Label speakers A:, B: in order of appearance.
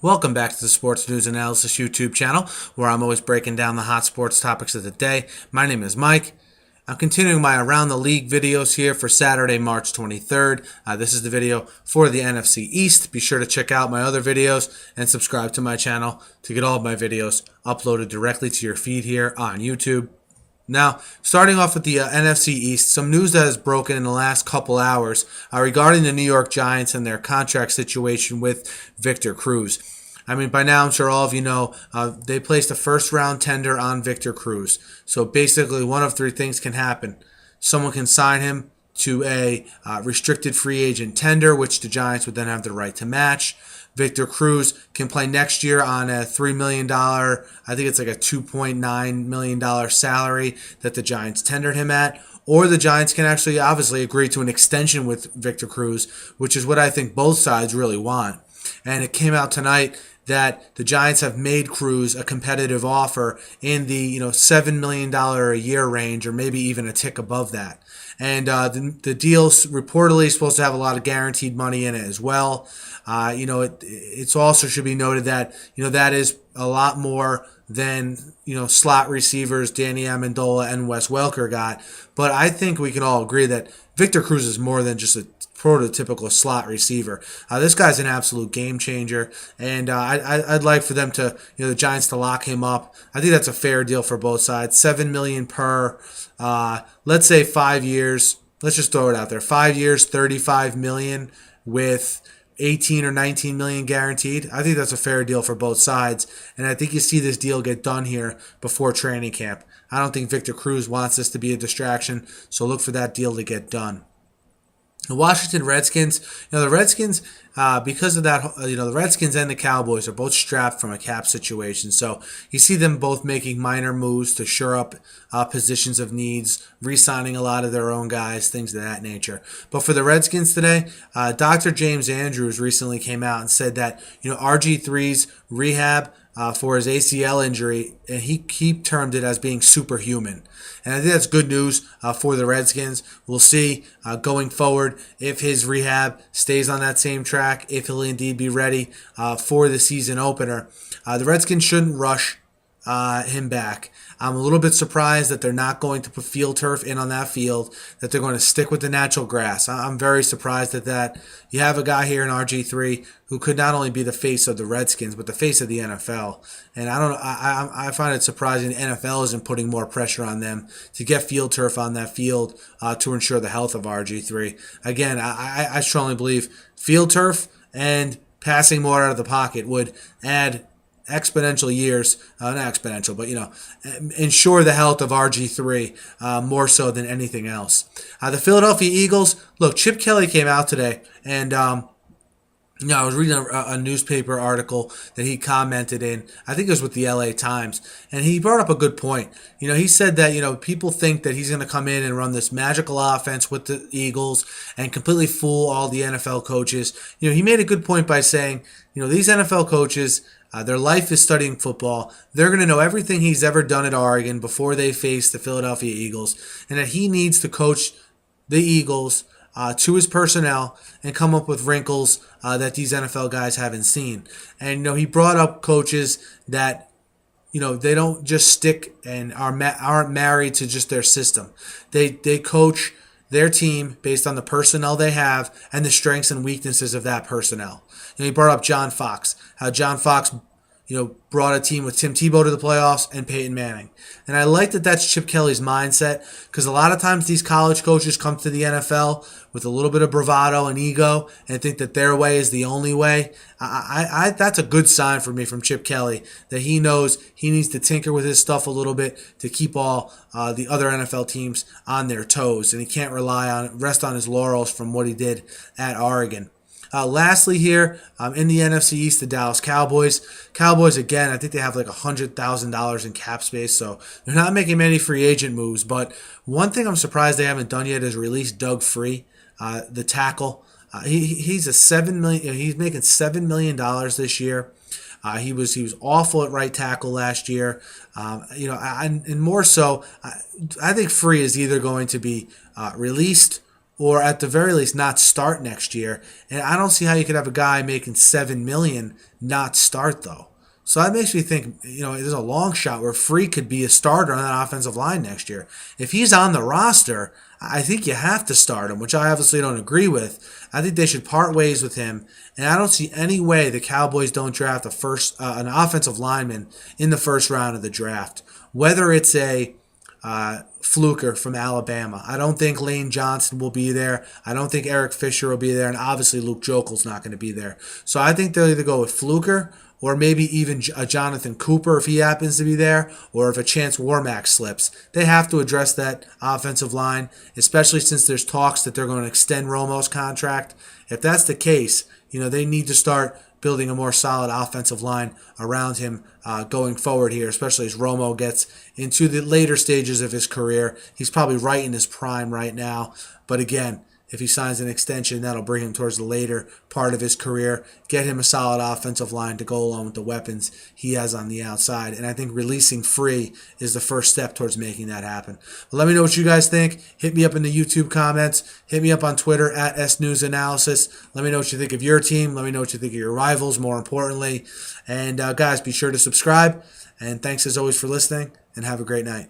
A: Welcome back to the Sports News Analysis YouTube channel, where I'm always breaking down the hot sports topics of the day. My name is Mike. I'm continuing my Around the League videos here for Saturday, March 23rd. This is the video for the NFC East. Be sure to check out my other videos and subscribe to my channel to get all of my videos uploaded directly to your feed here on YouTube. Now, starting off with the NFC East, some news that has broken in the last couple hours regarding the New York Giants and their contract situation with Victor Cruz. I mean, by now, I'm sure all of you know, they placed a first-round tender on Victor Cruz. So basically, one of three things can happen. Someone can sign him to a restricted free agent tender, which the Giants would then have the right to match. Victor Cruz can play next year on a $3 million, I think it's like a $2.9 million salary that the Giants tendered him at. Or the Giants can actually obviously agree to an extension with Victor Cruz, which is what I think both sides really want. And it came out tonight that the Giants have made Cruz a competitive offer in the $7 million a year range, or maybe even a tick above that. And the deal reportedly is supposed to have a lot of guaranteed money in it as well. It's also should be noted that that is a lot more than slot receivers Danny Amendola and Wes Welker got. But I think we can all agree that Victor Cruz is more than just a prototypical slot receiver. This guy's an absolute game changer, and I'd like for them to, the Giants to lock him up. I think that's a fair deal for both sides. $7 million per, let's say 5 years. Let's just throw it out there. 5 years, $35 million with 18 or 19 million guaranteed. I think that's a fair deal for both sides, and I think you see this deal get done here before training camp. I don't think Victor Cruz wants this to be a distraction, so look for that deal to get done. The Washington Redskins, the Redskins, because of that, the Redskins and the Cowboys are both strapped from a cap situation. So you see them both making minor moves to shore up positions of needs, re-signing a lot of their own guys, things of that nature. But for the Redskins today, Dr. James Andrews recently came out and said that RG3's rehab for his ACL injury, and he termed it as being superhuman. And I think that's good news for the Redskins. We'll see going forward if his rehab stays on that same track, if he'll indeed be ready for the season opener. The Redskins shouldn't rush him back. I'm a little bit surprised that they're not going to put field turf in on that field, that they're going to stick with the natural grass. I'm very surprised at that. You have a guy here in RG3 who could not only be the face of the Redskins, but the face of the NFL. And I find it surprising the NFL isn't putting more pressure on them to get field turf on that field to ensure the health of RG3. Again, I strongly believe field turf and passing more out of the pocket would add exponential years, not exponential, but ensure the health of RG3 more so than anything else. The Philadelphia Eagles, look, Chip Kelly came out today, and I was reading a newspaper article that he commented in. I think it was with the LA Times, and he brought up a good point. He said that people think that he's going to come in and run this magical offense with the Eagles and completely fool all the NFL coaches. He made a good point by saying, these NFL coaches, their life is studying football. They're going to know everything he's ever done at Oregon before they face the Philadelphia Eagles, and that he needs to coach the Eagles to his personnel and come up with wrinkles that these NFL guys haven't seen. And he brought up coaches that they don't just stick and aren't married to just their system. They coach their team based on the personnel they have and the strengths and weaknesses of that personnel. He brought up John Fox, how John Fox brought a team with Tim Tebow to the playoffs and Peyton Manning. And I like that that's Chip Kelly's mindset, because a lot of times these college coaches come to the NFL with a little bit of bravado and ego and think that their way is the only way. That's a good sign for me from Chip Kelly, that he knows he needs to tinker with his stuff a little bit to keep all the other NFL teams on their toes, and he can't rest on his laurels from what he did at Oregon. Lastly here, in the NFC East, the Dallas Cowboys. Cowboys, again, I think they have like $100,000 in cap space, so they're not making many free agent moves. But one thing I'm surprised they haven't done yet is release Doug Free, the tackle. He's he's making $7 million this year. He was awful at right tackle last year. And more so, I think Free is either going to be released or at the very least not start next year. And I don't see how you could have a guy making $7 million not start though. So that makes me think, there's a long shot where Free could be a starter on that offensive line next year. If he's on the roster, I think you have to start him, which I obviously don't agree with. I think they should part ways with him, and I don't see any way the Cowboys don't draft an offensive lineman in the first round of the draft. Whether it's a Fluker from Alabama. I don't think Lane Johnson will be there. I don't think Eric Fisher will be there, and obviously Luke Jokel's not going to be there. So I think they'll either go with Fluker or maybe even a Jonathan Cooper if he happens to be there, or if a Chance Warmack slips. They have to address that offensive line, especially since there's talks that they're going to extend Romo's contract. If that's the case, they need to start building a more solid offensive line around him going forward here, especially as Romo gets into the later stages of his career. He's probably right in his prime right now. But again, if he signs an extension, that'll bring him towards the later part of his career, get him a solid offensive line to go along with the weapons he has on the outside. And I think releasing Free is the first step towards making that happen. But let me know what you guys think. Hit me up in the YouTube comments. Hit me up on Twitter at SNewsAnalysis. Let me know what you think of your team. Let me know what you think of your rivals, more importantly. And guys, be sure to subscribe. And thanks as always for listening, and have a great night.